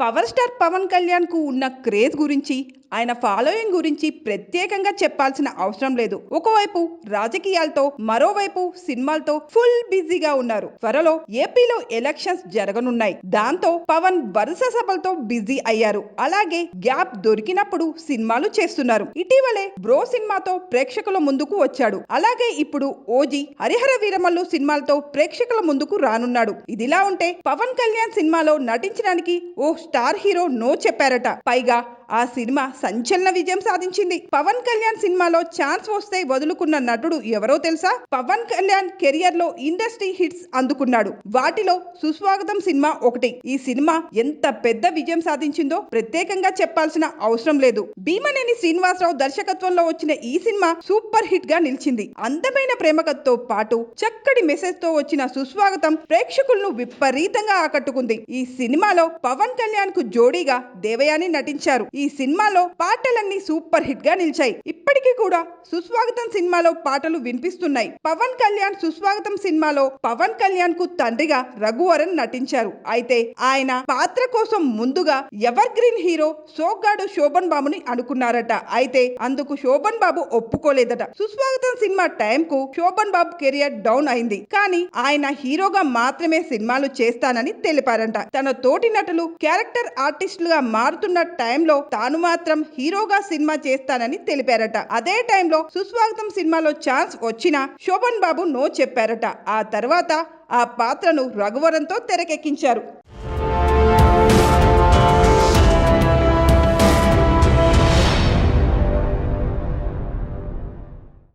Power star Pawan Kalyan కు ఉన్న craze గురించి ఆయన ఫాలోయింగ్ గురించి ప్రత్యేకంగా చెప్పాల్సిన అవసరం లేదు. ఒకవైపు రాజకీయాలతో, మరోవైపు సినిమాలతో ఫుల్ బిజీగా ఉన్నారు. త్వరలో ఏపీలో ఎలక్షన్స్ జరగనున్నాయి. దాంతో పవన్ వరుస సభలతో బిజీ అయ్యారు. అలాగే గ్యాప్ దొరికినప్పుడు సినిమాలు చేస్తున్నారు. ఇటీవలే బ్రో సినిమాతో ప్రేక్షకుల ముందుకు వచ్చాడు. అలాగే ఇప్పుడు ఓజీ, హరిహర వీరమల్లు సినిమాలతో ప్రేక్షకుల ముందుకు రానున్నాడు. ఇదిలా ఉంటే పవన్ కళ్యాణ్ సినిమాలో నటించడానికి ఓ స్టార్ హీరో నో చెప్పారట. పైగా ఆ సినిమా సంచలన విజయం సాధించింది. పవన్ కళ్యాణ్ సినిమాలో ఛాన్స్ వస్తే వదులుకున్న నటుడు ఎవరో తెలుసా? పవన్ కళ్యాణ్ కెరియర్ లో ఇండస్ట్రీ హిట్స్ అందుకున్నాడు. వాటిలో సుస్వాగతం సినిమా ఒకటి. ఈ సినిమా ఎంత పెద్ద విజయం సాధించిందో ప్రత్యేకంగా చెప్పాల్సిన అవసరం లేదు. భీమనేని శ్రీనివాసరావు దర్శకత్వంలో వచ్చిన ఈ సినిమా సూపర్ హిట్ గా నిలిచింది. అందమైన ప్రేమ కథతో పాటు చక్కటి మెసేజ్ తో వచ్చిన సుస్వాగతం ప్రేక్షకులను విపరీతంగా ఆకట్టుకుంది. ఈ సినిమాలో పవన్ కళ్యాణ్ కు జోడీగా దేవయాని నటించారు. ఈ సినిమాలో పాటలన్నీ సూపర్ హిట్ గా నిలిచాయి. ఇప్పటికీ కూడా సుస్వాగతం సినిమాలో పాటలు వినిపిస్తున్నాయి. పవన్ కళ్యాణ్ సుస్వాగతం సినిమాలో పవన్ కళ్యాణ్ కు తండ్రిగా రఘువరన్ నటించారు. అయితే ఆయన పాత్ర కోసం ముందుగా ఎవర్ గ్రీన్ హీరో సోగ్గాడు శోభన్ బాబుని అనుకున్నారట. అయితే అందుకు శోభన్ బాబు ఒప్పుకోలేదట. సుస్వాగతం సినిమా టైం కు శోభన్ బాబు కెరియర్ డౌన్ అయింది. కానీ ఆయన హీరోగా మాత్రమే సినిమాలు చేస్తానని తెలిపారంట. తన తోటి నటులు క్యారెక్టర్ ఆర్టిస్టులుగా మారుతున్న టైంలో తాను మాత్రం హీరోగా సినిమా చేస్తానని తెలిపారట. అదే టైంలో సుస్వాగతం సినిమాలో ఛాన్స్ వచ్చినా శోభన్ బాబు నో చెప్పారట. ఆ తర్వాత ఆ పాత్రను రఘువరన్తో తెరకెక్కించారు.